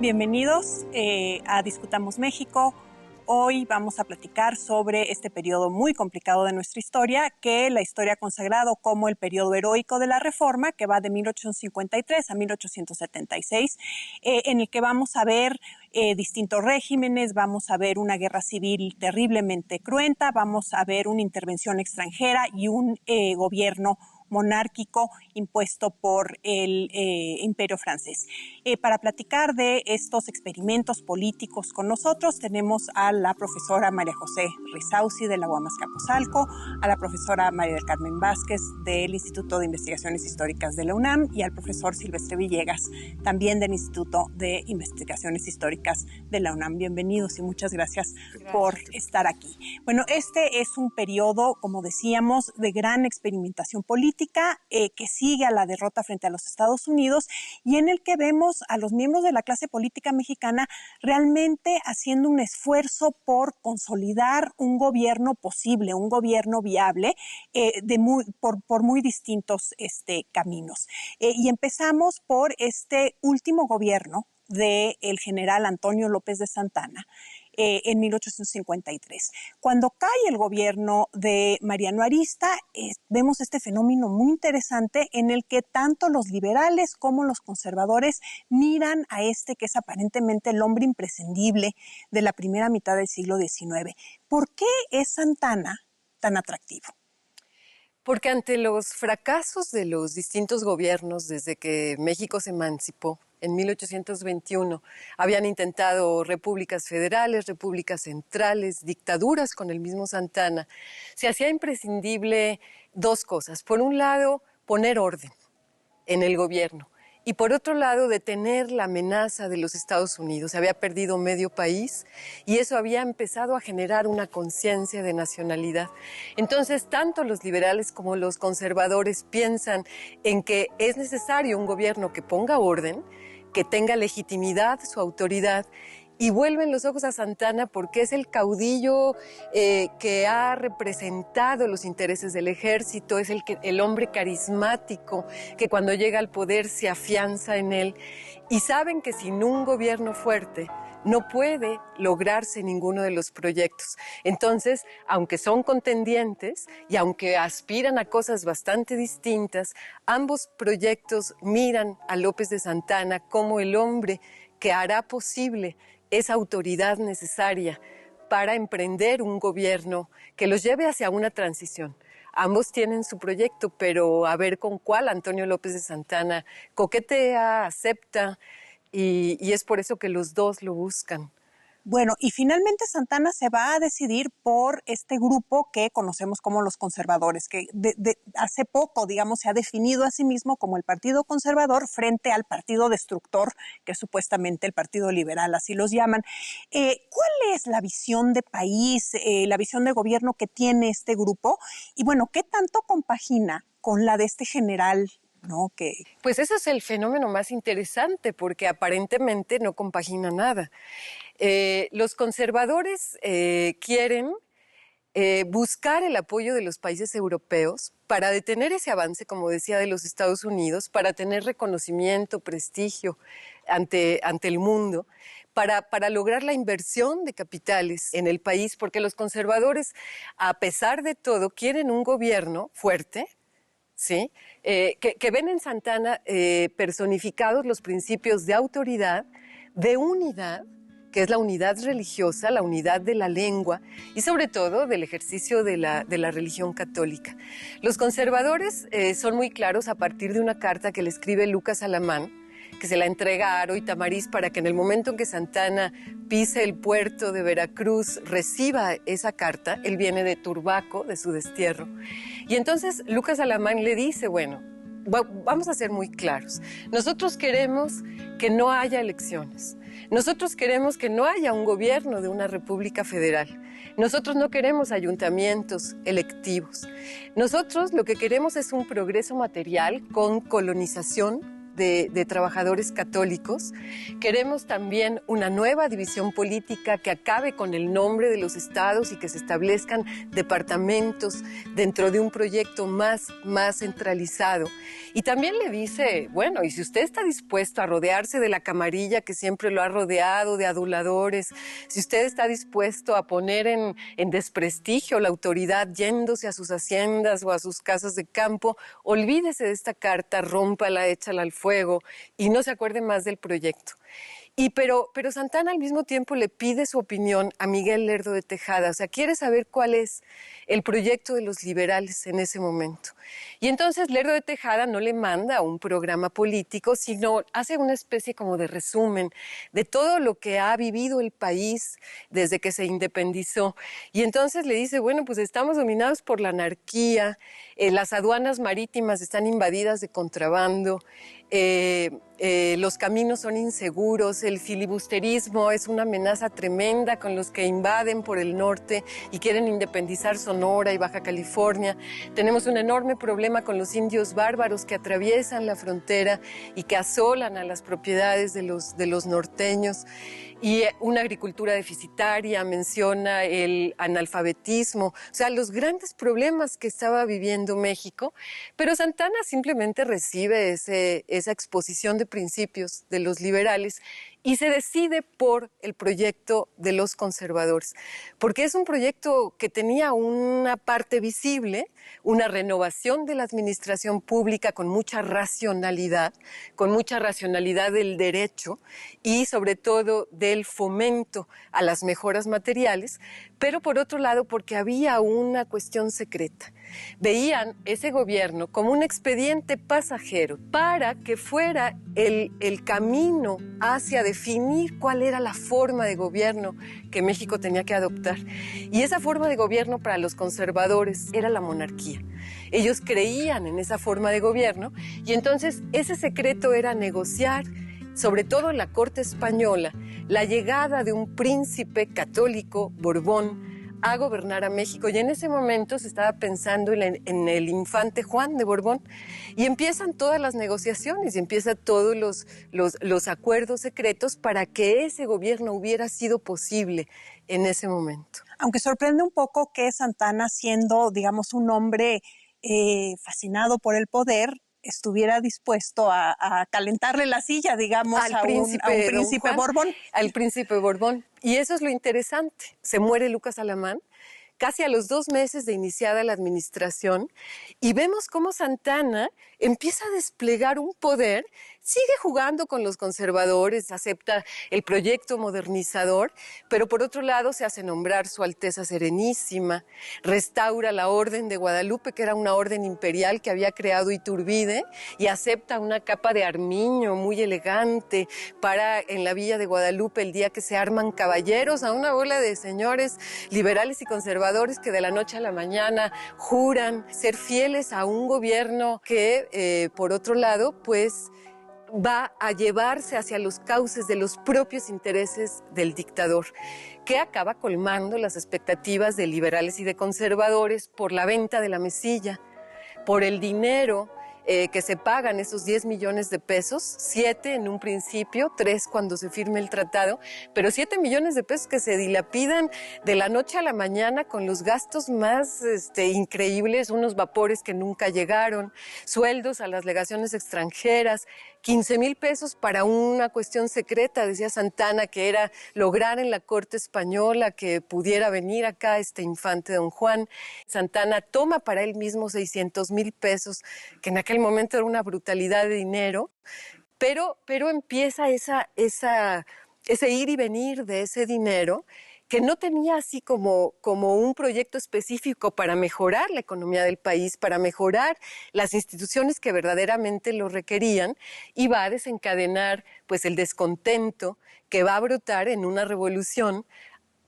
Bienvenidos a Discutamos México. Hoy vamos a platicar sobre este periodo muy complicado de nuestra historia, que la historia ha consagrado como el periodo heroico de la Reforma, que va de 1853 a 1876, en el que vamos a ver distintos regímenes, vamos a ver una guerra civil terriblemente cruenta, vamos a ver una intervención extranjera y un gobierno monárquico impuesto por el Imperio francés. Para platicar de estos experimentos políticos con nosotros tenemos a la profesora María José Risauzi de la UAM Azcapotzalco, a la profesora María del Carmen Vázquez del Instituto de Investigaciones Históricas de la UNAM y al profesor Silvestre Villegas, también del Instituto de Investigaciones Históricas de la UNAM. Bienvenidos y muchas gracias por estar aquí. Bueno, este es un periodo, como decíamos, de gran experimentación política, que sigue a la derrota frente a los Estados Unidos y en el que vemos a los miembros de la clase política mexicana realmente haciendo un esfuerzo por consolidar un gobierno posible, un gobierno viable, por muy distintos caminos. Y empezamos por este último gobierno del general Antonio López de Santana, en 1853. Cuando cae el gobierno de Mariano Arista, vemos este fenómeno muy interesante en el que tanto los liberales como los conservadores miran a que es aparentemente el hombre imprescindible de la primera mitad del siglo XIX. ¿Por qué es Santana tan atractivo? Porque ante los fracasos de los distintos gobiernos desde que México se emancipó, en 1821, habían intentado repúblicas federales, repúblicas centrales, dictaduras con el mismo Santana. Se hacía imprescindible dos cosas. Por un lado, poner orden en el gobierno. Y por otro lado, detener la amenaza de los Estados Unidos. Se había perdido medio país y eso había empezado a generar una conciencia de nacionalidad. Entonces, tanto los liberales como los conservadores piensan en que es necesario un gobierno que ponga orden, que tenga legitimidad, su autoridad, y vuelven los ojos a Santana porque es el caudillo que ha representado los intereses del ejército, es el hombre carismático que cuando llega al poder se afianza en él. Y saben que sin un gobierno fuerte no puede lograrse ninguno de los proyectos. Entonces, aunque son contendientes y aunque aspiran a cosas bastante distintas, ambos proyectos miran a López de Santana como el hombre que hará posible esa autoridad necesaria para emprender un gobierno que los lleve hacia una transición. Ambos tienen su proyecto, pero a ver con cuál Antonio López de Santana coquetea, acepta, y es por eso que los dos lo buscan. Bueno, y finalmente Santana se va a decidir por este grupo que conocemos como los conservadores, que hace poco, digamos, se ha definido a sí mismo como el Partido Conservador frente al Partido Destructor, que es supuestamente el Partido Liberal, así los llaman. ¿Cuál es la visión de país, la visión de gobierno que tiene este grupo? Y bueno, ¿qué tanto compagina con la de este general? ¿No? Pues ese es el fenómeno más interesante porque aparentemente no compagina nada. Los conservadores quieren buscar el apoyo de los países europeos para detener ese avance, como decía, de los Estados Unidos, para tener reconocimiento, prestigio ante el mundo, para lograr la inversión de capitales en el país, porque los conservadores, a pesar de todo, quieren un gobierno fuerte, ¿sí? Que ven en Santana personificados los principios de autoridad, de unidad, que es la unidad religiosa, la unidad de la lengua y sobre todo del ejercicio de la religión católica. Los conservadores son muy claros a partir de una carta que le escribe Lucas Alamán, que se la entrega a Haro y Tamariz para que en el momento en que Santana pise el puerto de Veracruz reciba esa carta. Él viene de Turbaco, de su destierro. Y entonces Lucas Alamán le dice, bueno, vamos a ser muy claros. Nosotros queremos que no haya elecciones. Nosotros queremos que no haya un gobierno de una república federal. Nosotros no queremos ayuntamientos electivos. Nosotros lo que queremos es un progreso material con colonización, de trabajadores católicos. Queremos también una nueva división política que acabe con el nombre de los estados y que se establezcan departamentos dentro de un proyecto más centralizado. Y también le dice, bueno, y si usted está dispuesto a rodearse de la camarilla que siempre lo ha rodeado, de aduladores, si usted está dispuesto a poner en desprestigio la autoridad yéndose a sus haciendas o a sus casas de campo, olvídese de esta carta, rómpala, échala al fuego y no se acuerde más del proyecto. Pero Santana al mismo tiempo le pide su opinión a Miguel Lerdo de Tejada, o sea, quiere saber cuál es el proyecto de los liberales en ese momento. Y entonces Lerdo de Tejada no le manda un programa político, sino hace una especie como de resumen de todo lo que ha vivido el país desde que se independizó. Y entonces le dice, bueno, pues estamos dominados por la anarquía, las aduanas marítimas están invadidas de contrabando, los caminos son inseguros, el filibusterismo es una amenaza tremenda con los que invaden por el norte y quieren independizar Sonora y Baja California. Tenemos un enorme problema con los indios bárbaros que atraviesan la frontera y que asolan a las propiedades de los norteños. Y una agricultura deficitaria, menciona el analfabetismo, o sea, los grandes problemas que estaba viviendo México, pero Santana simplemente recibe esa exposición de principios de los liberales y se decide por el proyecto de los conservadores, porque es un proyecto que tenía una parte visible, una renovación de la administración pública con mucha racionalidad del derecho y sobre todo del fomento a las mejoras materiales, pero por otro lado porque había una cuestión secreta. Veían ese gobierno como un expediente pasajero para que fuera el camino hacia definir cuál era la forma de gobierno que México tenía que adoptar. Y esa forma de gobierno para los conservadores era la monarquía. Ellos creían en esa forma de gobierno y entonces ese secreto era negociar, sobre todo en la corte española, la llegada de un príncipe católico, Borbón, a gobernar a México. Y en ese momento se estaba pensando en el infante Juan de Borbón y empiezan todas las negociaciones y empiezan todos los acuerdos secretos para que ese gobierno hubiera sido posible en ese momento. Aunque sorprende un poco que Santana, siendo, digamos, un hombre fascinado por el poder, estuviera dispuesto a calentarle la silla, digamos, a un príncipe Borbón. Al príncipe Borbón. Y eso es lo interesante. Se muere Lucas Alamán casi a los 2 meses de iniciada la administración y vemos cómo Santana empieza a desplegar un poder, sigue jugando con los conservadores, acepta el proyecto modernizador, pero por otro lado se hace nombrar Su Alteza Serenísima, restaura la Orden de Guadalupe, que era una orden imperial que había creado Iturbide, y acepta una capa de armiño muy elegante para en la Villa de Guadalupe el día que se arman caballeros a una bola de señores liberales y conservadores que de la noche a la mañana juran ser fieles a un gobierno que, por otro lado, pues va a llevarse hacia los cauces de los propios intereses del dictador, que acaba colmando las expectativas de liberales y de conservadores por la venta de la mesilla, por el dinero que se pagan, esos 10 millones de pesos, 7 en un principio, 3 cuando se firme el tratado, pero 7 millones de pesos que se dilapidan de la noche a la mañana con los gastos más increíbles, unos vapores que nunca llegaron, sueldos a las legaciones extranjeras, 15,000 pesos para una cuestión secreta, decía Santana, que era lograr en la corte española que pudiera venir acá este infante don Juan. Santana toma para él mismo 600,000 pesos, que en aquel momento era una brutalidad de dinero, pero empieza ese ir y venir de ese dinero que no tenía así como un proyecto específico para mejorar la economía del país, para mejorar las instituciones que verdaderamente lo requerían, y va a desencadenar pues el descontento que va a brotar en una revolución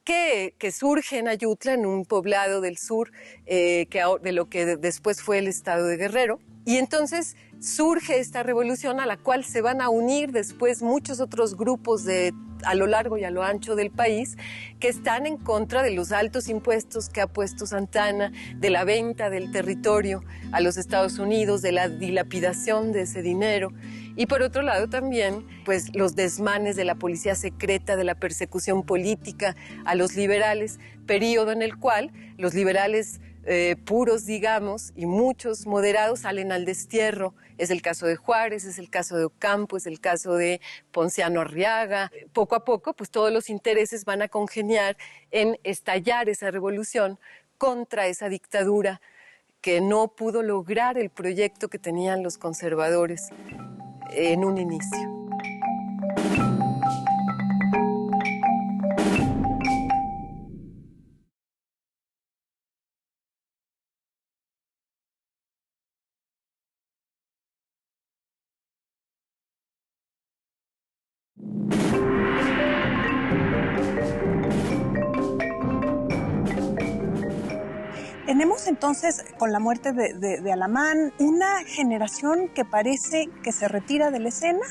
que surge en Ayutla, en un poblado del sur, de lo que después fue el estado de Guerrero. Y entonces surge esta revolución a la cual se van a unir después muchos otros grupos de a lo largo y a lo ancho del país, que están en contra de los altos impuestos que ha puesto Santana, de la venta del territorio a los Estados Unidos, de la dilapidación de ese dinero. Y por otro lado también, pues los desmanes de la policía secreta, de la persecución política a los liberales, periodo en el cual los liberales puros, digamos, y muchos moderados salen al destierro. Es el caso de Juárez, es el caso de Ocampo, es el caso de Ponciano Arriaga. Poco a poco, pues todos los intereses van a congeniar en estallar esa revolución contra esa dictadura que no pudo lograr el proyecto que tenían los conservadores en un inicio. Tenemos entonces, con la muerte de Alamán, una generación que parece que se retira de la escena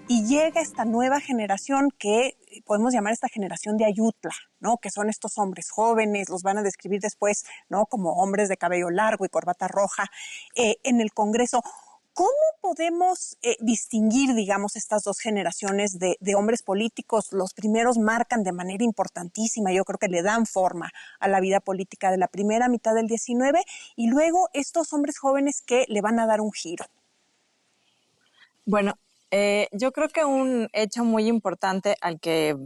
y llega esta nueva generación que podemos llamar esta generación de Ayutla, ¿no? Que son estos hombres jóvenes, los van a describir después, ¿no? Como hombres de cabello largo y corbata roja en el Congreso. ¿Cómo podemos distinguir, digamos, estas dos generaciones de hombres políticos? Los primeros marcan de manera importantísima, yo creo que le dan forma a la vida política de la primera mitad del 19, y luego estos hombres jóvenes que le van a dar un giro. Bueno, yo creo que un hecho muy importante al que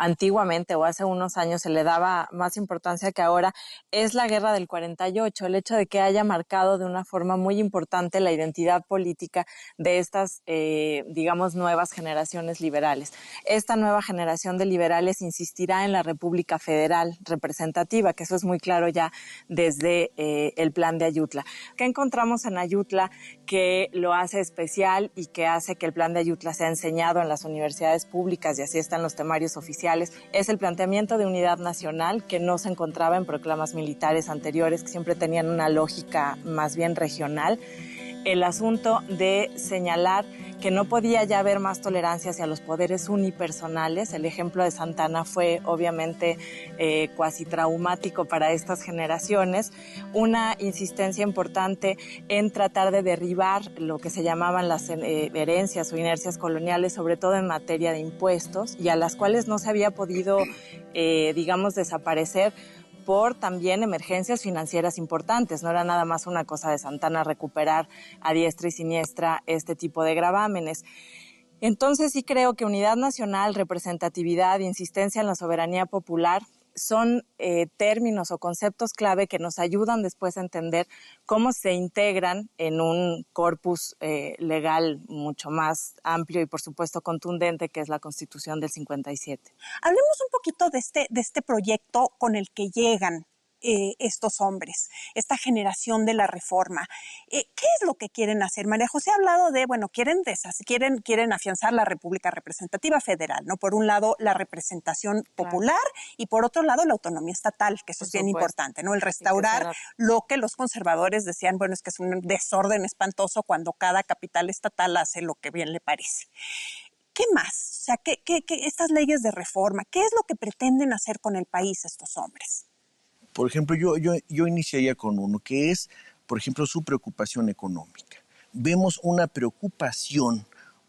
antiguamente o hace unos años se le daba más importancia que ahora es la guerra del 48, el hecho de que haya marcado de una forma muy importante la identidad política de estas, digamos, nuevas generaciones liberales. Esta nueva generación de liberales insistirá en la República Federal representativa, que eso es muy claro ya desde el plan de Ayutla. ¿Qué encontramos en Ayutla que lo hace especial y que hace que el plan de Ayutla sea enseñado en las universidades públicas y así están los temarios oficiales? Es el planteamiento de unidad nacional que no se encontraba en proclamas militares anteriores, que siempre tenían una lógica más bien regional. El asunto de señalar que no podía ya haber más tolerancia hacia los poderes unipersonales. El ejemplo de Santana fue obviamente cuasi traumático para estas generaciones. Una insistencia importante en tratar de derribar lo que se llamaban las herencias o inercias coloniales, sobre todo en materia de impuestos, y a las cuales no se había podido, digamos, desaparecer por también emergencias financieras importantes. No era nada más una cosa de Santana recuperar a diestra y siniestra este tipo de gravámenes. Entonces sí creo que unidad nacional, representatividad, insistencia en la soberanía popular son términos o conceptos clave que nos ayudan después a entender cómo se integran en un corpus legal mucho más amplio y por supuesto contundente, que es la Constitución del 57. Hablemos un poquito de este proyecto con el que llegan estos hombres, esta generación de la reforma. ¿Qué es lo que quieren hacer? María José ha hablado de, bueno, quieren afianzar la República Representativa Federal, ¿no? Por un lado, la representación popular, claro, y por otro lado, la autonomía estatal, que eso es bien importante, ¿no? El restaurar lo que los conservadores decían, bueno, es que es un desorden espantoso cuando cada capital estatal hace lo que bien le parece. ¿Qué más? O sea, ¿qué estas leyes de reforma, qué es lo que pretenden hacer con el país estos hombres? Por ejemplo, yo iniciaría con uno, que es, por ejemplo, su preocupación económica. Vemos una preocupación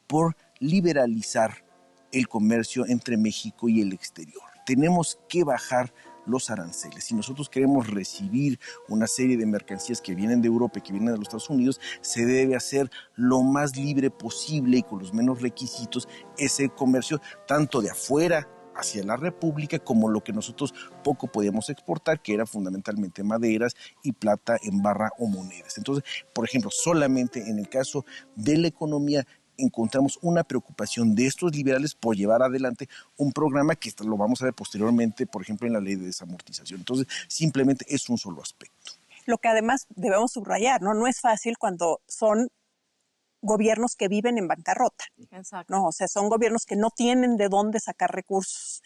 por liberalizar el comercio entre México y el exterior. Tenemos que bajar los aranceles. Si nosotros queremos recibir una serie de mercancías que vienen de Europa y que vienen de los Estados Unidos, se debe hacer lo más libre posible y con los menos requisitos ese comercio, tanto de afuera hacia la República, como lo que nosotros poco podíamos exportar, que era fundamentalmente maderas y plata en barra o monedas. Entonces, por ejemplo, solamente en el caso de la economía encontramos una preocupación de estos liberales por llevar adelante un programa que lo vamos a ver posteriormente, por ejemplo, en la ley de desamortización. Entonces, simplemente es un solo aspecto. Lo que además debemos subrayar, ¿no? No es fácil cuando son gobiernos que viven en bancarrota. Exacto. No, o sea, son gobiernos que no tienen de dónde sacar recursos.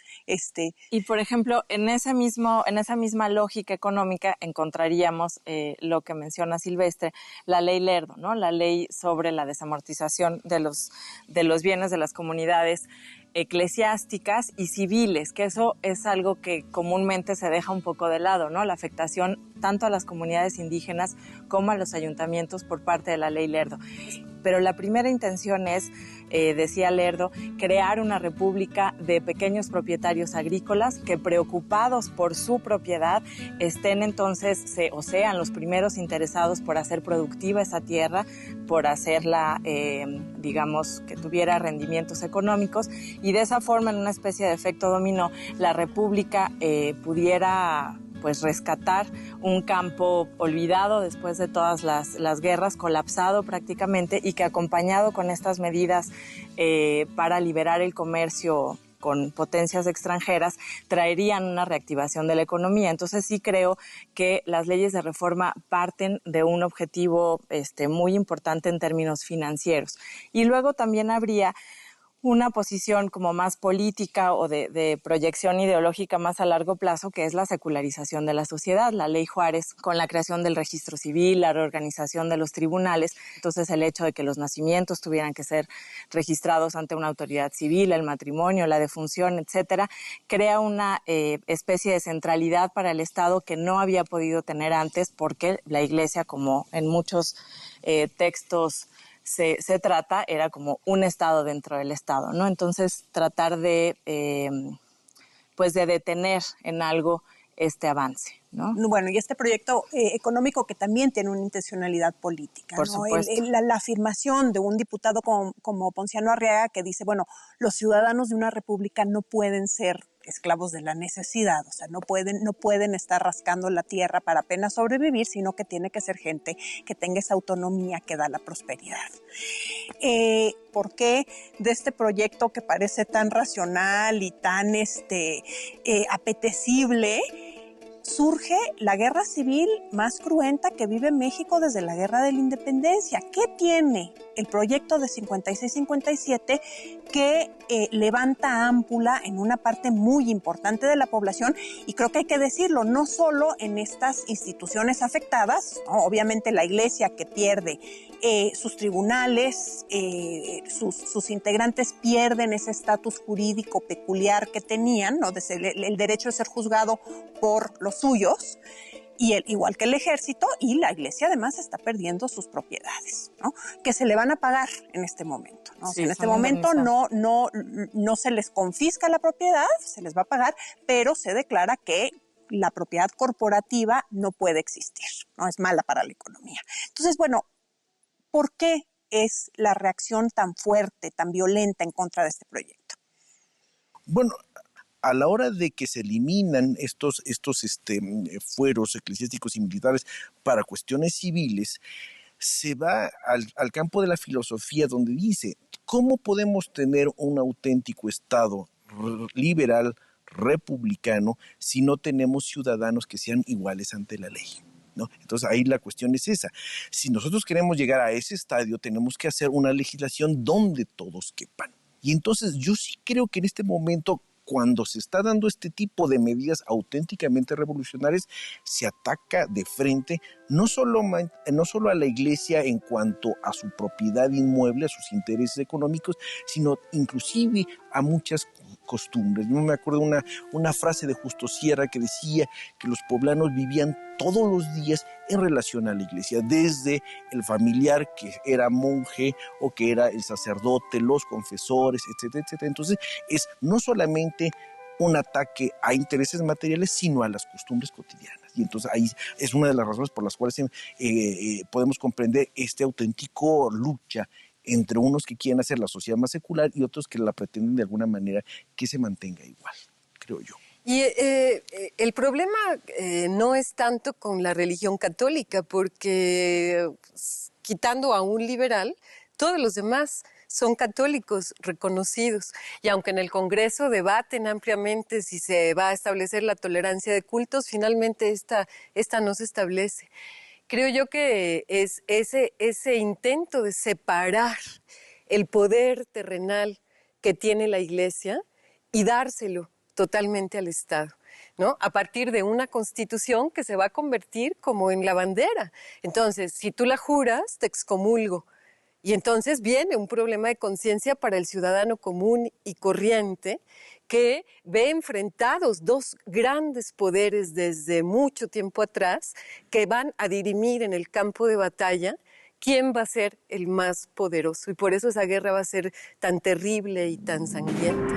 Y, por ejemplo, en esa misma lógica económica encontraríamos lo que menciona Silvestre, la ley Lerdo, ¿no? La ley sobre la desamortización de los bienes de las comunidades eclesiásticas y civiles, que eso es algo que comúnmente se deja un poco de lado, ¿no? La afectación tanto a las comunidades indígenas como a los ayuntamientos por parte de la ley Lerdo. Pero la primera intención es, decía Lerdo, crear una república de pequeños propietarios agrícolas que, preocupados por su propiedad, estén entonces, sean los primeros interesados por hacer productiva esa tierra, por hacerla, digamos, que tuviera rendimientos económicos, y de esa forma, en una especie de efecto dominó, la república pudiera pues rescatar un campo olvidado después de todas las guerras, colapsado prácticamente, y que, acompañado con estas medidas para liberar el comercio con potencias extranjeras, traerían una reactivación de la economía. Entonces sí creo que las leyes de reforma parten de un objetivo muy importante en términos financieros. Y luego también habría una posición como más política o de proyección ideológica más a largo plazo, que es la secularización de la sociedad. La ley Juárez, con la creación del registro civil, la reorganización de los tribunales, entonces el hecho de que los nacimientos tuvieran que ser registrados ante una autoridad civil, el matrimonio, la defunción, etcétera, crea una especie de centralidad para el Estado que no había podido tener antes, porque la Iglesia, como en muchos textos se trata, era como un Estado dentro del Estado, ¿no? Entonces, tratar de detener en algo este avance, ¿no? Bueno, y este proyecto económico que también tiene una intencionalidad política, Por ¿no? supuesto. La afirmación de un diputado como Ponciano Arriaga, que dice, bueno, los ciudadanos de una república no pueden ser esclavos de la necesidad, o sea, no pueden estar rascando la tierra para apenas sobrevivir, sino que tiene que ser gente que tenga esa autonomía que da la prosperidad. ¿Por qué de este proyecto que parece tan racional y tan apetecible surge la guerra civil más cruenta que vive México desde la Guerra de la Independencia? ¿Qué tiene el proyecto de 56-57 que levanta ámpula en una parte muy importante de la población? Y creo que hay que decirlo, no solo en estas instituciones afectadas, ¿no? Obviamente la Iglesia, que pierde sus tribunales, sus integrantes pierden ese estatus jurídico peculiar que tenían, ¿no? El derecho de ser juzgado por los suyos, y igual que el ejército, y la Iglesia además está perdiendo sus propiedades, ¿no? Que se le van a pagar en este momento, ¿no? Sí, en este momento no se les confisca la propiedad, se les va a pagar, pero se declara que la propiedad corporativa no puede existir, ¿no? Es mala para la economía. Entonces, bueno, ¿por qué es la reacción tan fuerte, tan violenta en contra de este proyecto? Bueno, a la hora de que se eliminan estos fueros eclesiásticos y militares para cuestiones civiles, se va al campo de la filosofía, donde dice, ¿cómo podemos tener un auténtico Estado liberal, republicano, si no tenemos ciudadanos que sean iguales ante la ley? ¿No? Entonces ahí la cuestión es esa. Si nosotros queremos llegar a ese estadio, tenemos que hacer una legislación donde todos quepan. Y entonces yo sí creo que en este momento, cuando se está dando este tipo de medidas auténticamente revolucionarias, se ataca de frente no solo a la Iglesia en cuanto a su propiedad inmueble, a sus intereses económicos, sino inclusive a muchas costumbres. Yo me acuerdo de una frase de Justo Sierra que decía que los poblanos vivían todos los días en relación a la Iglesia, desde el familiar que era monje o que era el sacerdote, los confesores, etcétera, etcétera. Entonces es no solamente un ataque a intereses materiales, sino a las costumbres cotidianas. Y entonces ahí es una de las razones por las cuales podemos comprender este auténtico lucha entre unos que quieren hacer la sociedad más secular y otros que la pretenden de alguna manera que se mantenga igual, creo yo. Y el problema no es tanto con la religión católica, porque quitando a un liberal, todos los demás son católicos reconocidos. Y aunque en el Congreso debaten ampliamente si se va a establecer la tolerancia de cultos, finalmente esta no se establece. Creo yo que es ese intento de separar el poder terrenal que tiene la Iglesia y dárselo totalmente al Estado, ¿no? A partir de una constitución que se va a convertir como en la bandera. Entonces, si tú la juras, te excomulgo. Y entonces viene un problema de conciencia para el ciudadano común y corriente que ve enfrentados dos grandes poderes desde mucho tiempo atrás que van a dirimir en el campo de batalla quién va a ser el más poderoso. Y por eso esa guerra va a ser tan terrible y tan sangrienta.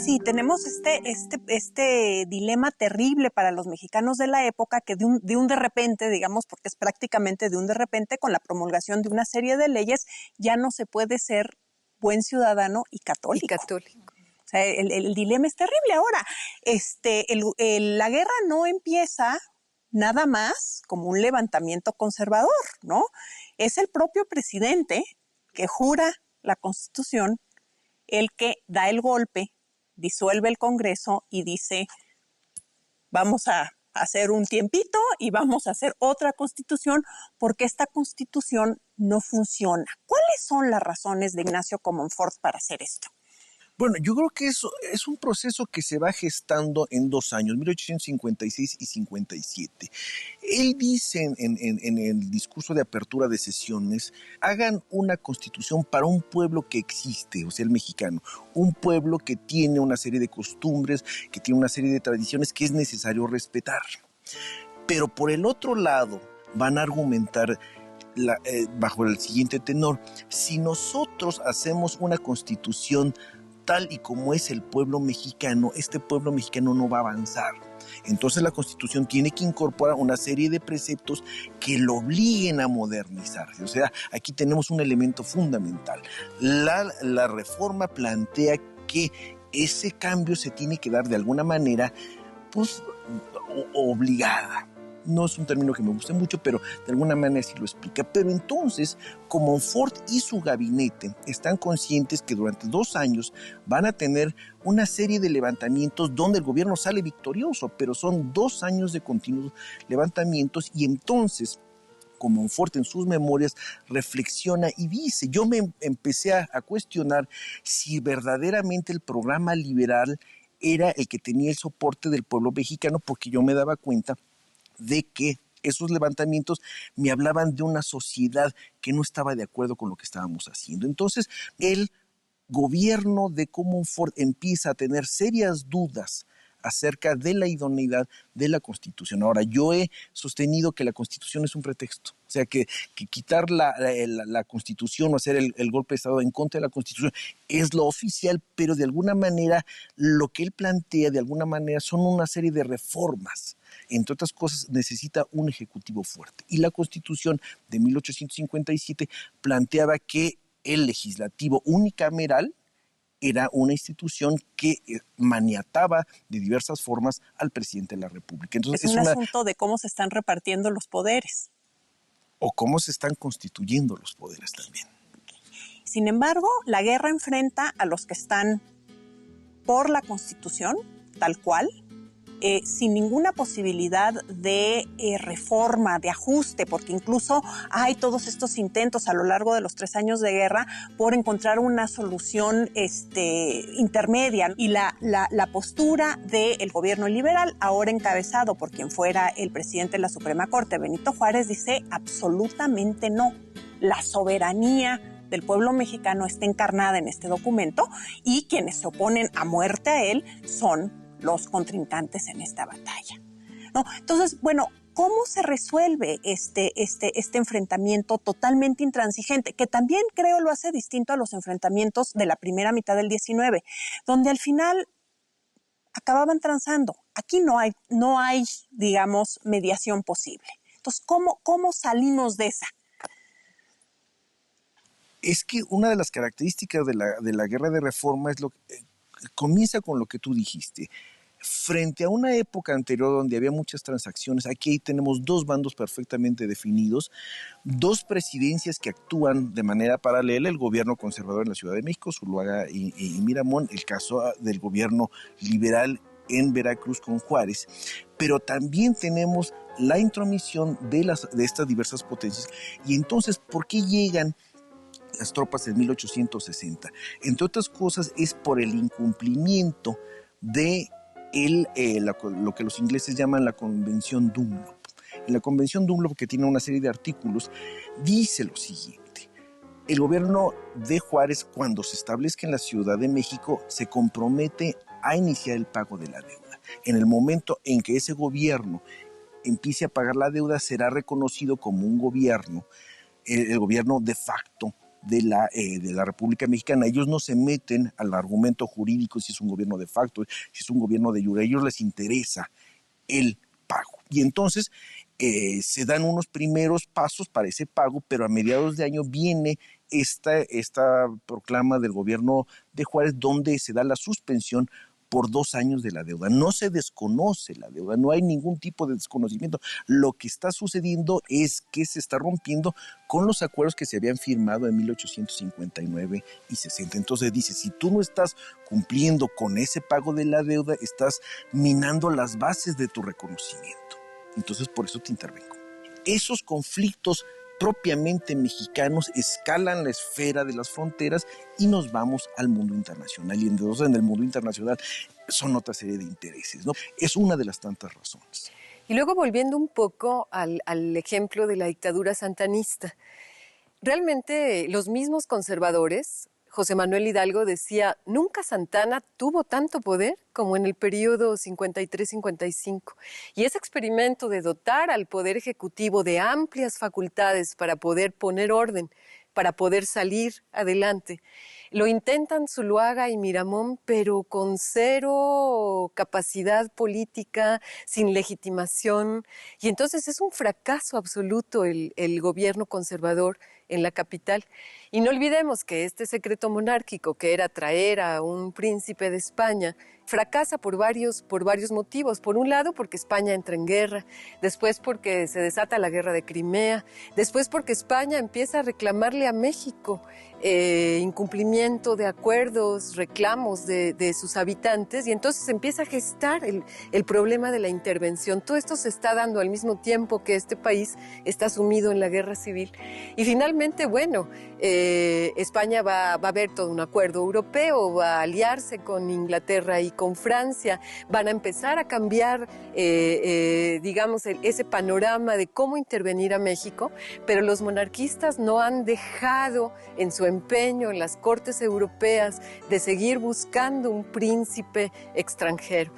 Sí, tenemos este dilema terrible para los mexicanos de la época que de un de repente, digamos, porque es prácticamente de un de repente, con la promulgación de una serie de leyes, ya no se puede ser buen ciudadano y católico. Y católico. O sea, el dilema es terrible. Ahora, la guerra no empieza nada más como un levantamiento conservador, ¿no? Es el propio presidente que jura la Constitución el que da el golpe, disuelve el Congreso y dice, vamos a hacer un tiempito y vamos a hacer otra constitución porque esta constitución no funciona. ¿Cuáles son las razones de Ignacio Comonfort para hacer esto? Bueno, yo creo que eso es un proceso que se va gestando en 2 años, 1856 y 57. Él dice en el discurso de apertura de sesiones, hagan una constitución para un pueblo que existe, o sea, el mexicano, un pueblo que tiene una serie de costumbres, que tiene una serie de tradiciones que es necesario respetar. Pero por el otro lado, van a argumentar bajo el siguiente tenor, si nosotros hacemos una constitución tal y como es el pueblo mexicano, este pueblo mexicano no va a avanzar. Entonces la Constitución tiene que incorporar una serie de preceptos que lo obliguen a modernizarse. O sea, aquí tenemos un elemento fundamental. La reforma plantea que ese cambio se tiene que dar de alguna manera, pues, obligada. No es un término que me guste mucho, pero de alguna manera sí lo explica. Pero entonces, Comonfort y su gabinete están conscientes que durante 2 años van a tener una serie de levantamientos donde el gobierno sale victorioso, pero son 2 años de continuos levantamientos y entonces Comonfort en sus memorias reflexiona y dice, yo me empecé a cuestionar si verdaderamente el programa liberal era el que tenía el soporte del pueblo mexicano, porque yo me daba cuenta de que esos levantamientos me hablaban de una sociedad que no estaba de acuerdo con lo que estábamos haciendo. Entonces, el gobierno de Comonfort empieza a tener serias dudas acerca de la idoneidad de la Constitución. Ahora, yo he sostenido que la Constitución es un pretexto. O sea, que quitar la Constitución o hacer el golpe de Estado en contra de la Constitución es lo oficial, pero de alguna manera lo que él plantea, de alguna manera, son una serie de reformas. Entre otras cosas, necesita un ejecutivo fuerte. Y la Constitución de 1857 planteaba que el legislativo unicameral era una institución que maniataba de diversas formas al presidente de la República. Entonces, es un asunto de cómo se están repartiendo los poderes. O cómo se están constituyendo los poderes también. Sin embargo, la guerra enfrenta a los que están por la Constitución, tal cual, sin ninguna posibilidad de reforma, de ajuste, porque incluso hay todos estos intentos a lo largo de los 3 años de guerra por encontrar una solución intermedia. Y la postura del gobierno liberal, ahora encabezado por quien fuera el presidente de la Suprema Corte, Benito Juárez, dice absolutamente no. La soberanía del pueblo mexicano está encarnada en este documento y quienes se oponen a muerte a él son los contrincantes en esta batalla, ¿no? Entonces, bueno, ¿cómo se resuelve este enfrentamiento totalmente intransigente? Que también creo lo hace distinto a los enfrentamientos de la primera mitad del 19, donde al final acababan transando. Aquí no hay, digamos, mediación posible. Entonces, ¿cómo salimos de esa? Es que una de las características de la guerra de reforma es comienza con lo que tú dijiste. Frente a una época anterior donde había muchas transacciones, aquí tenemos 2 bandos perfectamente definidos, 2 presidencias que actúan de manera paralela, el gobierno conservador en la Ciudad de México, Zuluaga y Miramón, el caso del gobierno liberal en Veracruz con Juárez, pero también tenemos la intromisión de estas diversas potencias. Y entonces, ¿por qué llegan las tropas en 1860? Entre otras cosas, es por el incumplimiento de lo que los ingleses llaman la Convención Dunlop. En la Convención Dunlop, que tiene una serie de artículos, dice lo siguiente: el gobierno de Juárez, cuando se establezca en la Ciudad de México, se compromete a iniciar el pago de la deuda. En el momento en que ese gobierno empiece a pagar la deuda, será reconocido como un gobierno, el gobierno de facto de la República Mexicana. Ellos no se meten al argumento jurídico si es un gobierno de facto, si es un gobierno de jure. A ellos les interesa el pago. Y entonces se dan unos primeros pasos para ese pago, pero a mediados de año viene esta proclama del gobierno de Juárez, donde se da la suspensión por 2 años de la deuda. No se desconoce la deuda, no hay ningún tipo de desconocimiento. Lo que está sucediendo es que se está rompiendo con los acuerdos que se habían firmado en 1859 y 60. Entonces dice, si tú no estás cumpliendo con ese pago de la deuda, estás minando las bases de tu reconocimiento. Entonces por eso te intervengo. Esos conflictos propiamente mexicanos escalan la esfera de las fronteras y nos vamos al mundo internacional. Y entonces en el mundo internacional son otra serie de intereses, ¿no? Es una de las tantas razones. Y luego volviendo un poco al ejemplo de la dictadura santanista, realmente los mismos conservadores, José Manuel Hidalgo decía, nunca Santana tuvo tanto poder como en el periodo 53-55. Y ese experimento de dotar al Poder Ejecutivo de amplias facultades para poder poner orden, para poder salir adelante, lo intentan Zuluaga y Miramón, pero con cero capacidad política, sin legitimación. Y entonces es un fracaso absoluto el gobierno conservador en la capital. Y no olvidemos que este secreto monárquico, que era traer a un príncipe de España, fracasa por varios motivos. Por un lado, porque España entra en guerra, después porque se desata la guerra de Crimea, después porque España empieza a reclamarle a México incumplimiento de acuerdos, reclamos de sus habitantes, y entonces empieza a gestar el problema de la intervención. Todo esto se está dando al mismo tiempo que este país está sumido en la guerra civil. Y finalmente, bueno, España va a ver todo un acuerdo europeo, va a aliarse con Inglaterra y con Francia, van a empezar a cambiar, digamos, ese panorama de cómo intervenir a México, pero los monarquistas no han dejado en su empeño en las cortes europeas de seguir buscando un príncipe extranjero.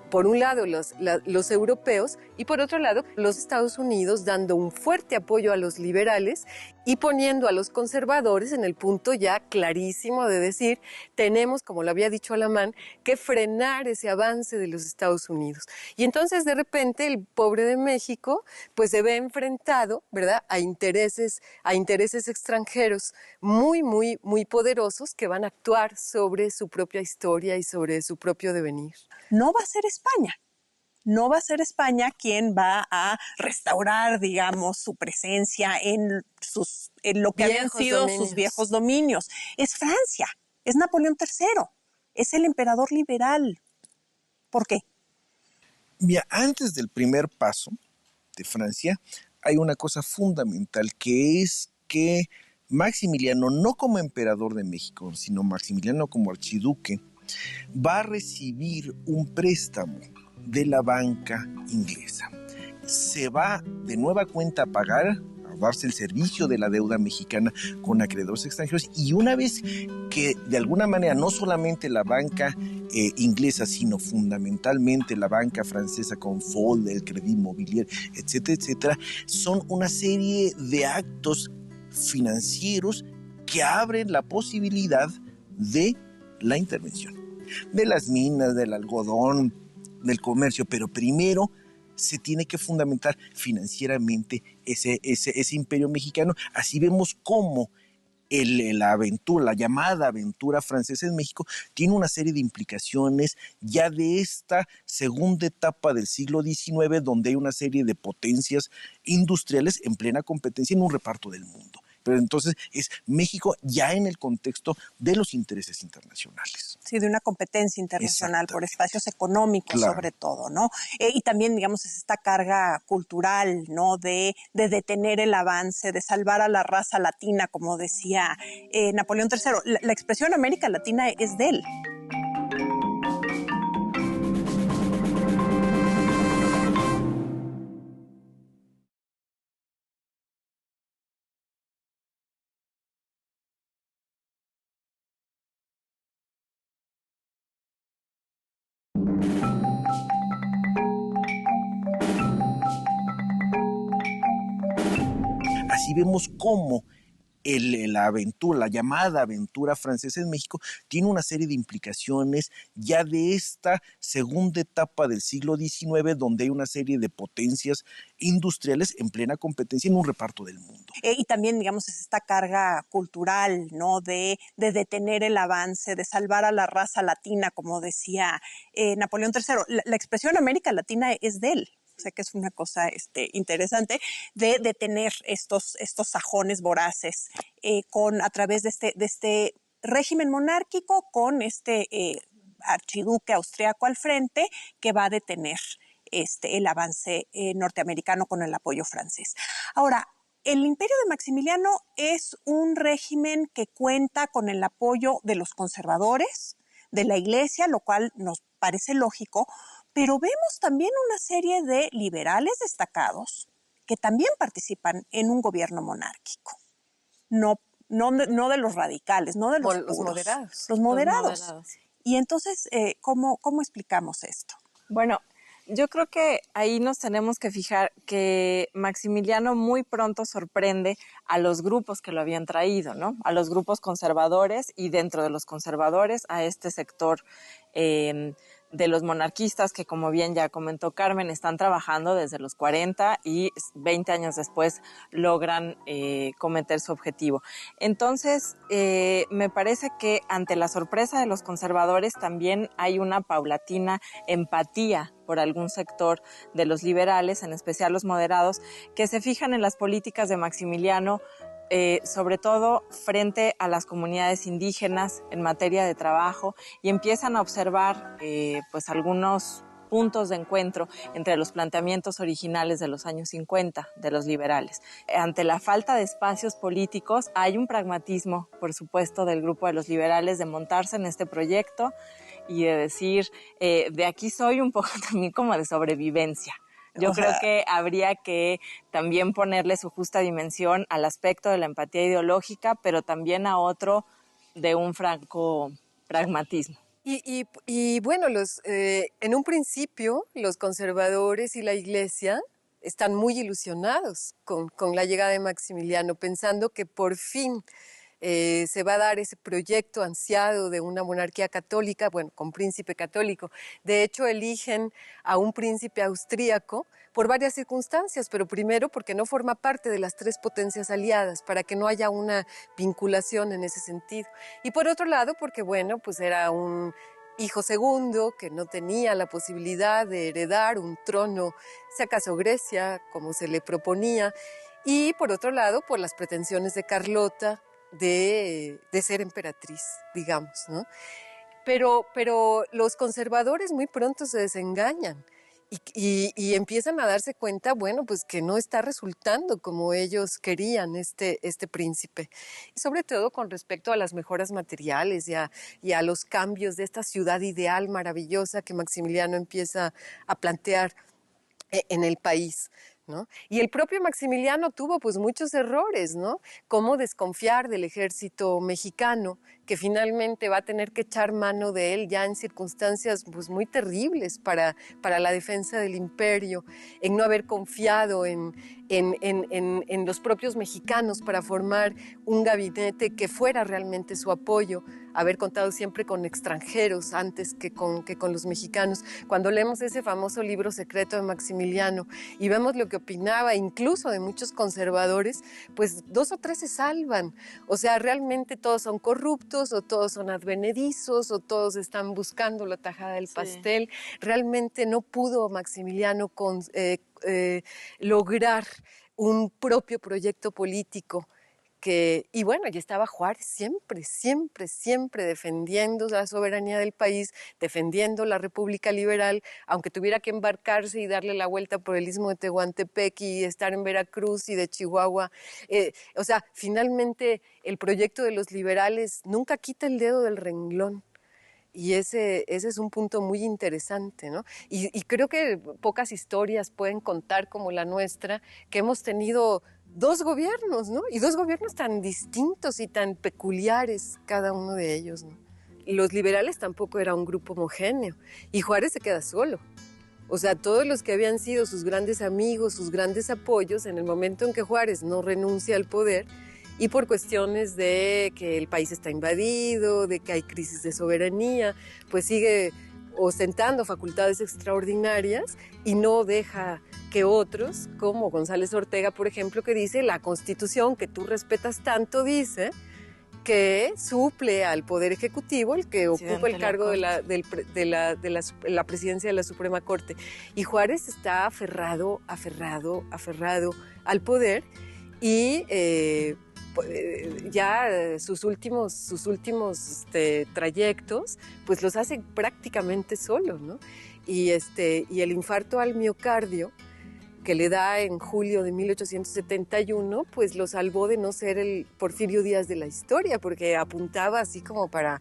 Por un lado los europeos y por otro lado los Estados Unidos dando un fuerte apoyo a los liberales y poniendo a los conservadores en el punto ya clarísimo de decir, tenemos, como lo había dicho Alamán, que frenar ese avance de los Estados Unidos. Y entonces de repente el pobre de México pues se ve enfrentado, ¿verdad?, a intereses extranjeros muy, muy, muy poderosos que van a actuar sobre su propia historia y sobre su propio devenir. No va a ser España. No va a ser España quien va a restaurar, digamos, su presencia en lo que habían sido sus viejos dominios. Es Francia, es Napoleón III, es el emperador liberal. ¿Por qué? Mira, antes del primer paso de Francia, hay una cosa fundamental, que es que Maximiliano, no como emperador de México, sino Maximiliano como archiduque, va a recibir un préstamo de la banca inglesa. Se va de nueva cuenta a pagar, a darse el servicio de la deuda mexicana con acreedores extranjeros, y una vez que de alguna manera no solamente la banca inglesa, sino fundamentalmente la banca francesa con Fold, el Crédit Mobilier, etcétera, etcétera, son una serie de actos financieros que abren la posibilidad de la intervención, de las minas, del algodón, del comercio, pero primero se tiene que fundamentar financieramente ese imperio mexicano. Así vemos cómo la aventura, la llamada aventura francesa en México, tiene una serie de implicaciones ya de esta segunda etapa del siglo XIX, donde hay una serie de potencias industriales en plena competencia en un reparto del mundo. Pero entonces es México ya en el contexto de los intereses internacionales. Sí, de una competencia internacional por espacios económicos, claro, sobre todo, ¿no? Y también, digamos, es esta carga cultural, ¿no? De detener el avance, de salvar a la raza latina, como decía Napoleón III. La expresión América Latina es de él. Así vemos cómo la aventura, la llamada aventura francesa en México, tiene una serie de implicaciones ya de esta segunda etapa del siglo XIX, donde hay una serie de potencias industriales en plena competencia en un reparto del mundo. Y también, digamos, es esta carga cultural, ¿no? De detener el avance, de salvar a la raza latina, como decía Napoleón III. La expresión América Latina es de él. Sé que es una cosa interesante de detener estos sajones voraces a través de este régimen monárquico con archiduque austriaco al frente que va a detener el avance norteamericano con el apoyo francés. Ahora, el imperio de Maximiliano es un régimen que cuenta con el apoyo de los conservadores, de la Iglesia, lo cual nos parece lógico, pero vemos también una serie de liberales destacados que también participan en un gobierno monárquico. No de los radicales, no de los puros, moderados. Los moderados. Y entonces, ¿cómo explicamos esto? Bueno, yo creo que ahí nos tenemos que fijar que Maximiliano muy pronto sorprende a los grupos que lo habían traído, ¿no? A los grupos conservadores y dentro de los conservadores a este sector de los monarquistas que, como bien ya comentó Carmen, están trabajando desde los 40 y 20 años después logran cometer su objetivo. Entonces, me parece que ante la sorpresa de los conservadores también hay una paulatina empatía por algún sector de los liberales, en especial los moderados, que se fijan en las políticas de Maximiliano, sobre todo frente a las comunidades indígenas en materia de trabajo, y empiezan a observar pues algunos puntos de encuentro entre los planteamientos originales de los años 50 de los liberales. Ante la falta de espacios políticos, hay un pragmatismo, por supuesto, del grupo de los liberales de montarse en este proyecto y de decir, de aquí soy, un poco también como de sobrevivencia. Yo creo que habría que también ponerle su justa dimensión al aspecto de la empatía ideológica, pero también a otro de un franco pragmatismo. Y bueno, en un principio los conservadores y la Iglesia están muy ilusionados con la llegada de Maximiliano, pensando que por fin se va a dar ese proyecto ansiado de una monarquía católica, bueno, con príncipe católico. De hecho, eligen a un príncipe austríaco por varias circunstancias, pero primero porque no forma parte de las tres potencias aliadas, para que no haya una vinculación en ese sentido. Y por otro lado, porque, bueno, pues era un hijo segundo que no tenía la posibilidad de heredar un trono, si acaso Grecia, como se le proponía, y por otro lado, por las pretensiones de Carlota, de ser emperatriz, digamos, ¿no? Pero los conservadores muy pronto se desengañan y empiezan a darse cuenta, bueno, pues que no está resultando como ellos querían este príncipe. Y sobre todo con respecto a las mejoras materiales y a los cambios de esta ciudad ideal maravillosa que Maximiliano empieza a plantear en el país, ¿no? Y el propio Maximiliano tuvo pues muchos errores, ¿no? Cómo desconfiar del ejército mexicano, que finalmente va a tener que echar mano de él ya en circunstancias pues muy terribles para la defensa del imperio, en no haber confiado en los propios mexicanos para formar un gabinete que fuera realmente su apoyo, haber contado siempre con extranjeros antes que con los mexicanos. Cuando leemos ese famoso libro secreto de Maximiliano y vemos lo que opinaba incluso de muchos conservadores, pues 2 o 3 se salvan. O sea, realmente todos son corruptos o todos son advenedizos o todos están buscando la tajada del pastel. Realmente no pudo Maximiliano lograr un propio proyecto político y bueno, ya estaba Juárez siempre, siempre, siempre defendiendo la soberanía del país, defendiendo la República Liberal, aunque tuviera que embarcarse y darle la vuelta por el Istmo de Tehuantepec y estar en Veracruz y de Chihuahua. O sea, finalmente el proyecto de los liberales nunca quita el dedo del renglón. Y ese es un punto muy interesante, ¿no? Y creo que pocas historias pueden contar como la nuestra, que hemos tenido dos gobiernos, ¿no? Y dos gobiernos tan distintos y tan peculiares, cada uno de ellos, ¿no? Los liberales tampoco era un grupo homogéneo, y Juárez se queda solo. O sea, todos los que habían sido sus grandes amigos, sus grandes apoyos, en el momento en que Juárez no renuncia al poder, y por cuestiones de que el país está invadido, de que hay crisis de soberanía, pues sigue ostentando facultades extraordinarias y no deja que otros, como González Ortega, por ejemplo, que dice, la Constitución que tú respetas tanto dice que suple al Poder Ejecutivo, el que ocupa el cargo de la presidencia de la Suprema Corte. Y Juárez está aferrado al poder y ya sus últimos trayectos, pues los hace prácticamente solo, ¿no? Y el infarto al miocardio que le da en julio de 1871, pues lo salvó de no ser el Porfirio Díaz de la historia, porque apuntaba así como para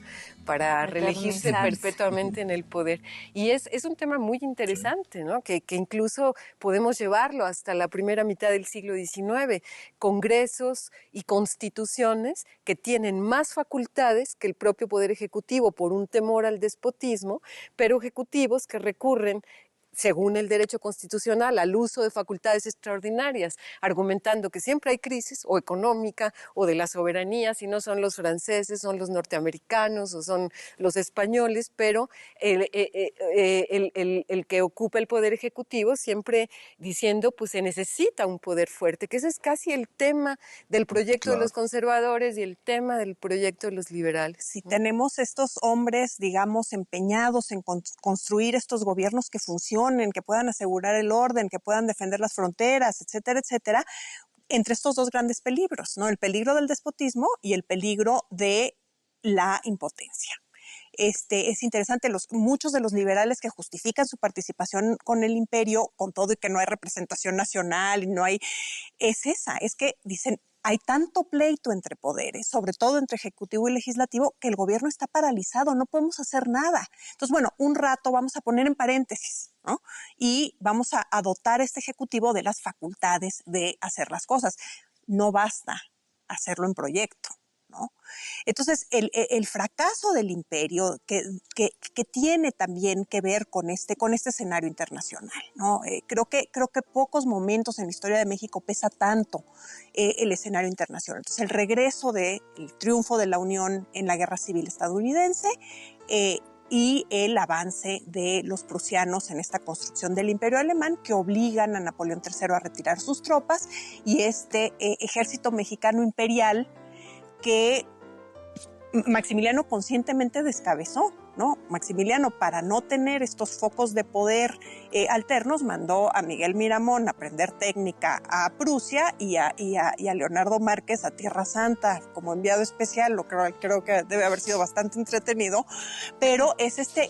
reelegirse perpetuamente en el poder. Y es un tema muy interesante, ¿no? Que incluso podemos llevarlo hasta la primera mitad del siglo XIX, congresos y constituciones que tienen más facultades que el propio Poder Ejecutivo por un temor al despotismo, pero ejecutivos que recurren, según el derecho constitucional, al uso de facultades extraordinarias, argumentando que siempre hay crisis, o económica, o de la soberanía, si no son los franceses, son los norteamericanos, o son los españoles, pero el que ocupa el poder ejecutivo siempre diciendo, pues se necesita un poder fuerte, que ese es casi el tema del proyecto de los conservadores y el tema del proyecto de los liberales. Si tenemos estos hombres, digamos, empeñados en construir estos gobiernos que funcionen, que puedan asegurar el orden, que puedan defender las fronteras, etcétera, etcétera, entre estos dos grandes peligros, ¿no? El peligro del despotismo y el peligro de la impotencia. Es interesante, muchos de los liberales que justifican su participación con el imperio, con todo y que no hay representación nacional y no hay, es que dicen, hay tanto pleito entre poderes, sobre todo entre ejecutivo y legislativo, que el gobierno está paralizado, no podemos hacer nada. Entonces, bueno, un rato vamos a poner en paréntesis, ¿no? Y vamos a dotar a este ejecutivo de las facultades de hacer las cosas. No basta hacerlo en proyecto, ¿no? Entonces, el fracaso del imperio que tiene también que ver con este escenario internacional, ¿no? Creo que pocos momentos en la historia de México pesa tanto el escenario internacional. Entonces, el regreso del triunfo de la Unión en la Guerra Civil estadounidense y el avance de los prusianos en esta construcción del imperio alemán, que obligan a Napoleón III a retirar sus tropas, y este ejército mexicano imperial que Maximiliano conscientemente descabezó, ¿no? Maximiliano, para no tener estos focos de poder alternos, mandó a Miguel Miramón a aprender técnica a Prusia y a Leonardo Márquez a Tierra Santa como enviado especial. Creo que debe haber sido bastante entretenido, pero es este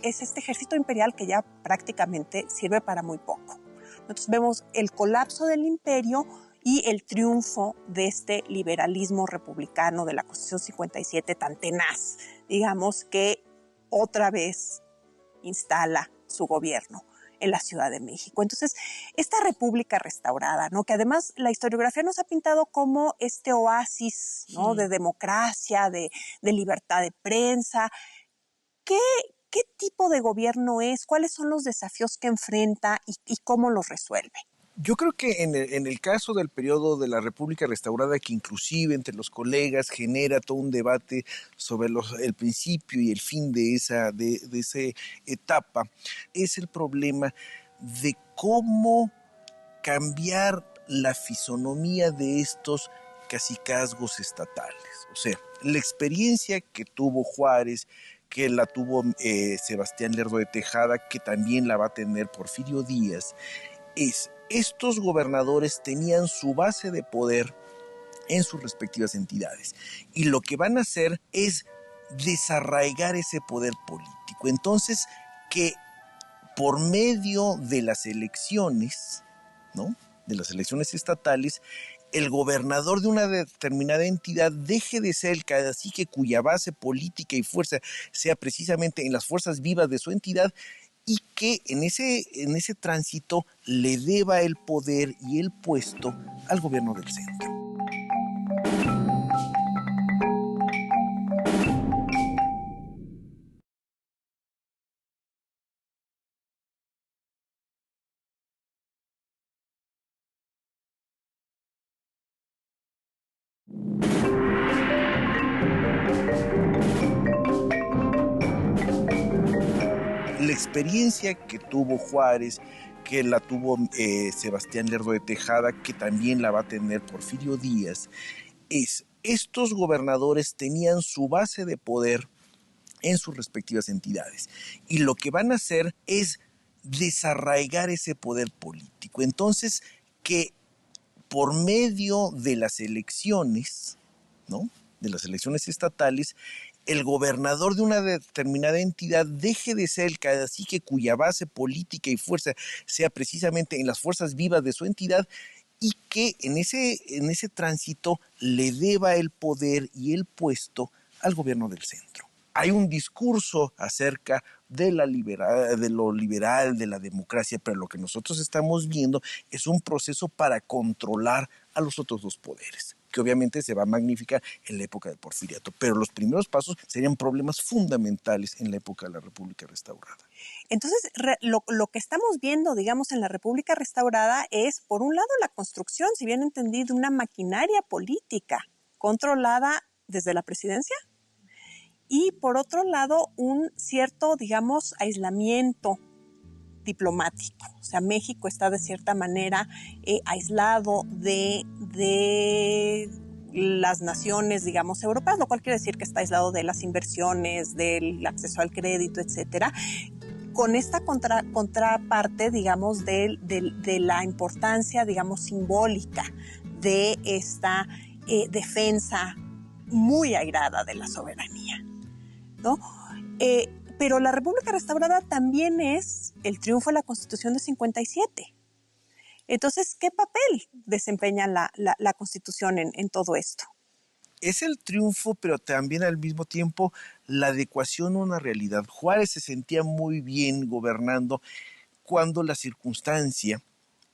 ejército imperial que ya prácticamente sirve para muy poco. Entonces vemos el colapso del imperio y el triunfo de este liberalismo republicano de la Constitución 57 tan tenaz, digamos, que otra vez instala su gobierno en la Ciudad de México. Entonces, esta república restaurada, ¿no? Que además la historiografía nos ha pintado como este oasis, ¿no? De democracia, de libertad de prensa. ¿Qué tipo de gobierno es? ¿Cuáles son los desafíos que enfrenta y cómo los resuelve? Yo creo que en el caso del periodo de la República Restaurada, que inclusive entre los colegas genera todo un debate sobre el principio y el fin de esa etapa, es el problema de cómo cambiar la fisonomía de estos cacicazgos estatales. O sea, la experiencia que tuvo Juárez, que la tuvo Sebastián Lerdo de Tejada, que también la va a tener Porfirio Díaz, estos gobernadores tenían su base de poder en sus respectivas entidades. Y lo que van a hacer es desarraigar ese poder político. Entonces, que por medio de las elecciones, ¿no?, de las elecciones estatales, el gobernador de una determinada entidad deje de ser el cacique cuya base política y fuerza sea precisamente en las fuerzas vivas de su entidad, y que en ese tránsito le deba el poder y el puesto al gobierno del centro. La experiencia que tuvo Juárez, que la tuvo Sebastián Lerdo de Tejada, que también la va a tener Porfirio Díaz, estos gobernadores tenían su base de poder en sus respectivas entidades. Y lo que van a hacer es desarraigar ese poder político. Entonces, que por medio de las elecciones, ¿no?, de las elecciones estatales, el gobernador de una determinada entidad deje de ser el cacique cuya base política y fuerza sea precisamente en las fuerzas vivas de su entidad, y que en ese tránsito le deba el poder y el puesto al gobierno del centro. Hay un discurso acerca de lo liberal, de la democracia, pero lo que nosotros estamos viendo es un proceso para controlar a los otros dos poderes, que obviamente se va a magnificar en la época del Porfiriato, pero los primeros pasos serían problemas fundamentales en la época de la República Restaurada. Entonces, lo que estamos viendo, digamos, en la República Restaurada es, por un lado, la construcción, si bien entendí, de una maquinaria política controlada desde la presidencia, y por otro lado, un cierto, digamos, aislamiento diplomático. O sea, México está de cierta manera aislado de las naciones, digamos, europeas, lo cual quiere decir que está aislado de las inversiones, del acceso al crédito, etcétera, con esta contraparte, digamos, de la importancia, digamos, simbólica de esta defensa muy airada de la soberanía, ¿no? Pero la República Restaurada también es el triunfo de la Constitución de 57. Entonces, ¿qué papel desempeña la Constitución en todo esto? Es el triunfo, pero también al mismo tiempo la adecuación a una realidad. Juárez se sentía muy bien gobernando cuando la circunstancia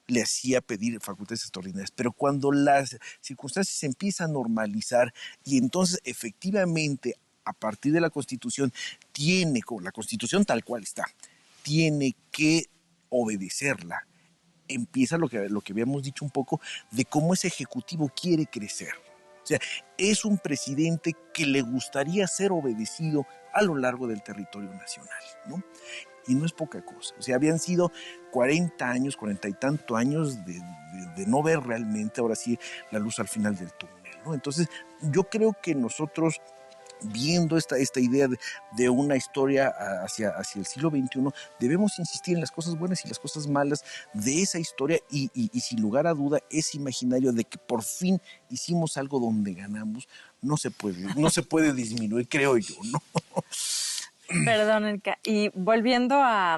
le hacía pedir facultades extraordinarias, pero cuando las circunstancias se empiezan a normalizar y entonces efectivamente a partir de la Constitución con la Constitución tal cual está, tiene que obedecerla. Empieza lo que habíamos dicho un poco de cómo ese ejecutivo quiere crecer. O sea, es un presidente que le gustaría ser obedecido a lo largo del territorio nacional, ¿no? Y no es poca cosa. O sea, habían sido 40 años, 40 y tanto años de no ver realmente, ahora sí, la luz al final del túnel, ¿no? Entonces, yo creo que nosotros, viendo esta idea de una historia hacia el siglo XXI, debemos insistir en las cosas buenas y las cosas malas de esa historia y sin lugar a duda ese imaginario de que por fin hicimos algo donde ganamos no se puede disminuir, creo yo, ¿no? Perdón, Erika. Y volviendo a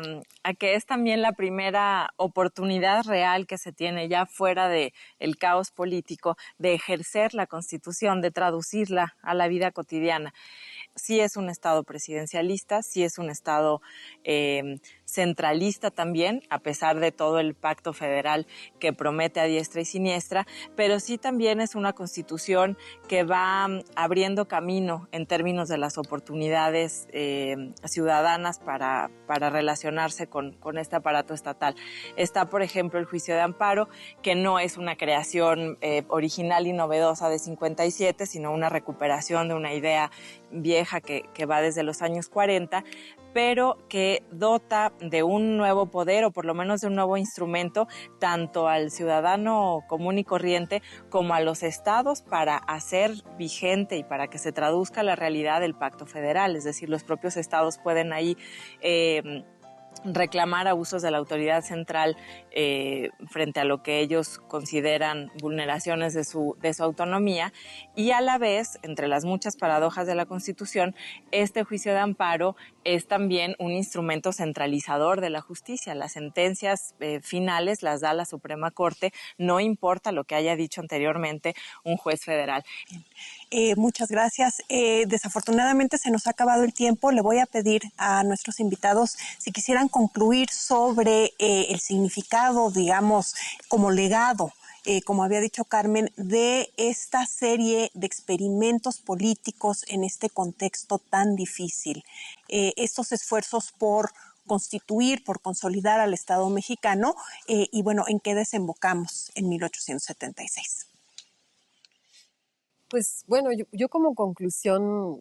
que es también la primera oportunidad real que se tiene ya fuera de el caos político de ejercer la Constitución, de traducirla a la vida cotidiana. Sí es un Estado presidencialista, sí es un Estado centralista también, a pesar de todo el pacto federal que promete a diestra y siniestra, pero sí también es una Constitución que va abriendo camino en términos de las oportunidades ciudadanas para relacionarse con este aparato estatal. Está, por ejemplo, el juicio de amparo, que no es una creación original y novedosa de 57, sino una recuperación de una idea vieja que va desde los años 40, pero que dota de un nuevo poder o por lo menos de un nuevo instrumento tanto al ciudadano común y corriente como a los estados para hacer vigente y para que se traduzca la realidad del pacto federal. Es decir, los propios estados pueden ahí reclamar abusos de la autoridad central frente a lo que ellos consideran vulneraciones de su autonomía, y a la vez, entre las muchas paradojas de la Constitución, este juicio de amparo es también un instrumento centralizador de la justicia. Las sentencias finales las da la Suprema Corte, no importa lo que haya dicho anteriormente un juez federal. Muchas gracias. Desafortunadamente se nos ha acabado el tiempo. Le voy a pedir a nuestros invitados si quisieran concluir sobre el significado, digamos, como legado, como había dicho Carmen, de esta serie de experimentos políticos en este contexto tan difícil. Estos esfuerzos por constituir, por consolidar al Estado mexicano y bueno, ¿en qué desembocamos en 1876? Pues bueno, yo como conclusión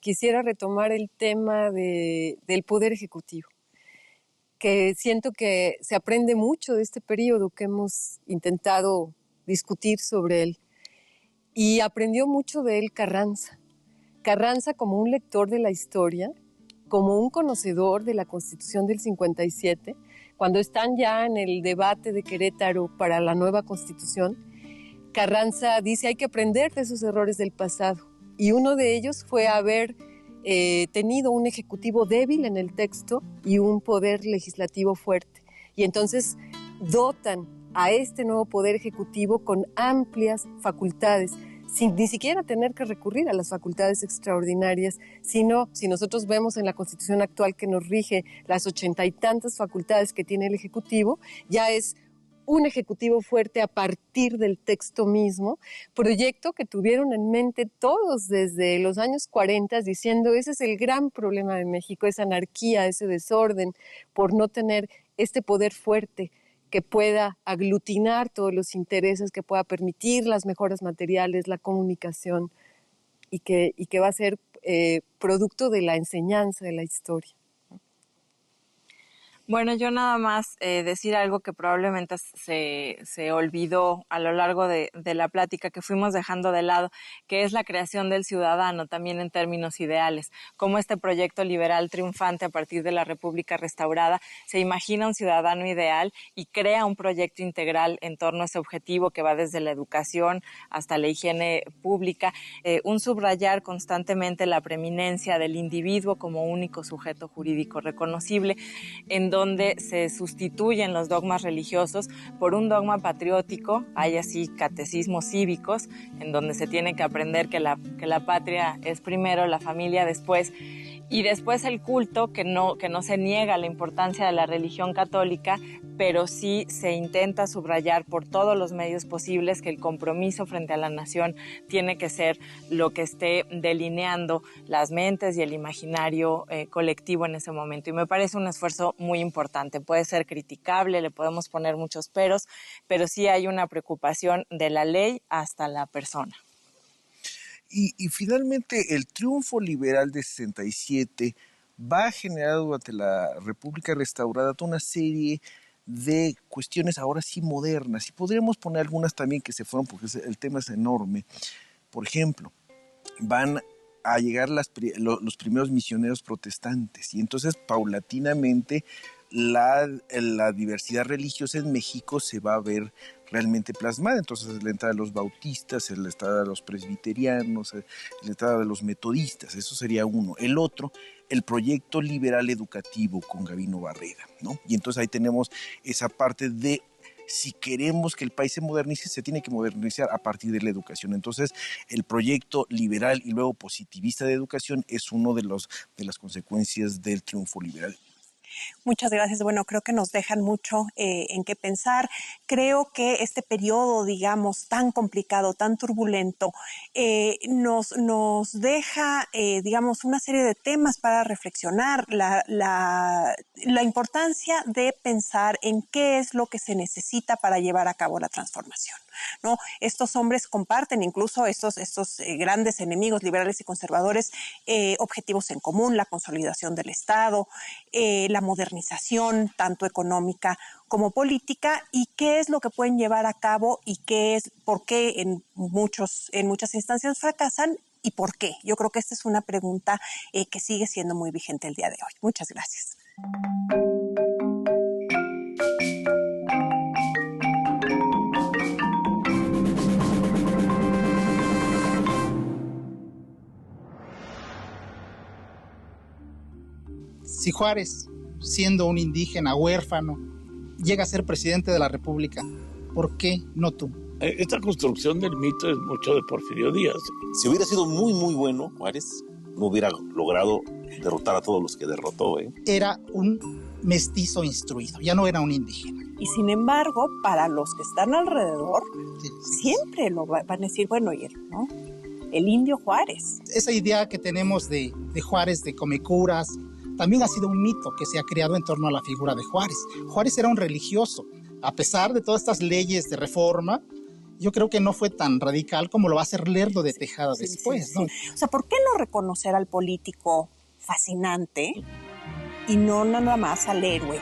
quisiera retomar el tema del Poder Ejecutivo, que siento que se aprende mucho de este periodo, que hemos intentado discutir sobre él, y aprendió mucho de él Carranza. Carranza como un lector de la historia, como un conocedor de la Constitución del 57, cuando están ya en el debate de Querétaro para la nueva Constitución, Carranza dice hay que aprender de esos errores del pasado, y uno de ellos fue haber tenido un ejecutivo débil en el texto y un poder legislativo fuerte. Y entonces dotan a este nuevo poder ejecutivo con amplias facultades, sin ni siquiera tener que recurrir a las facultades extraordinarias, sino si nosotros vemos en la Constitución actual que nos rige las 80 y tantas facultades que tiene el Ejecutivo, ya es un ejecutivo fuerte a partir del texto mismo, proyecto que tuvieron en mente todos desde los años 40, diciendo ese es el gran problema de México, esa anarquía, ese desorden, por no tener este poder fuerte que pueda aglutinar todos los intereses, que pueda permitir las mejoras materiales, la comunicación, y que va a ser producto de la enseñanza de la historia. Bueno, yo nada más decir algo que probablemente se olvidó a lo largo de la plática, que fuimos dejando de lado, que es la creación del ciudadano, también en términos ideales. Cómo este proyecto liberal triunfante a partir de la República restaurada se imagina un ciudadano ideal y crea un proyecto integral en torno a ese objetivo que va desde la educación hasta la higiene pública, un subrayar constantemente la preeminencia del individuo como único sujeto jurídico reconocible, en donde se sustituyen los dogmas religiosos por un dogma patriótico. Hay así catecismos cívicos, en donde se tiene que aprender que la patria es primero, la familia después, y después el culto, que no se niega la importancia de la religión católica, pero sí se intenta subrayar por todos los medios posibles que el compromiso frente a la nación tiene que ser lo que esté delineando las mentes y el imaginario colectivo en ese momento. Y me parece un esfuerzo muy importante. Puede ser criticable, le podemos poner muchos peros, pero sí hay una preocupación de la ley hasta la persona. Y finalmente el triunfo liberal de 67 va a generar durante la República restaurada toda una serie de cuestiones ahora sí modernas. Y podríamos poner algunas también que se fueron, porque el tema es enorme. Por ejemplo, van a llegar los primeros misioneros protestantes, y entonces paulatinamente la diversidad religiosa en México se va a ver realmente plasmada. Entonces la entrada de los bautistas, la entrada de los presbiterianos, la entrada de los metodistas, eso sería uno. El otro, el proyecto liberal educativo con Gavino Barreda, ¿no? Y entonces ahí tenemos esa parte de si queremos que el país se modernice, se tiene que modernizar a partir de la educación. Entonces, el proyecto liberal y luego positivista de educación es uno de las consecuencias del triunfo liberal. Muchas gracias. Bueno, creo que nos dejan mucho en qué pensar. Creo que este periodo, digamos, tan complicado, tan turbulento, nos deja, digamos, una serie de temas para reflexionar. La importancia de pensar en qué es lo que se necesita para llevar a cabo la transformación, ¿no? Estos hombres comparten, incluso estos grandes enemigos liberales y conservadores, objetivos en común: la consolidación del Estado, la modernización tanto económica como política, y qué es lo que pueden llevar a cabo y por qué en muchas instancias fracasan y por qué. Yo creo que esta es una pregunta que sigue siendo muy vigente el día de hoy. Muchas gracias. Si Juárez, siendo un indígena huérfano, llega a ser presidente de la República, ¿por qué no tú? Esta construcción del mito es mucho de Porfirio Díaz. Si hubiera sido muy, muy bueno, Juárez no hubiera logrado derrotar a todos los que derrotó. Era un mestizo instruido, ya no era un indígena. Y sin embargo, para los que están alrededor, siempre lo van a decir, bueno, y él, ¿no? El indio Juárez. Esa idea que tenemos de Juárez, de comecuras, también ha sido un mito que se ha creado en torno a la figura de Juárez. Juárez era un religioso. A pesar de todas estas leyes de reforma, yo creo que no fue tan radical como lo va a hacer Lerdo de Tejada después, ¿no? O sea, ¿por qué no reconocer al político fascinante y no nada más al héroe?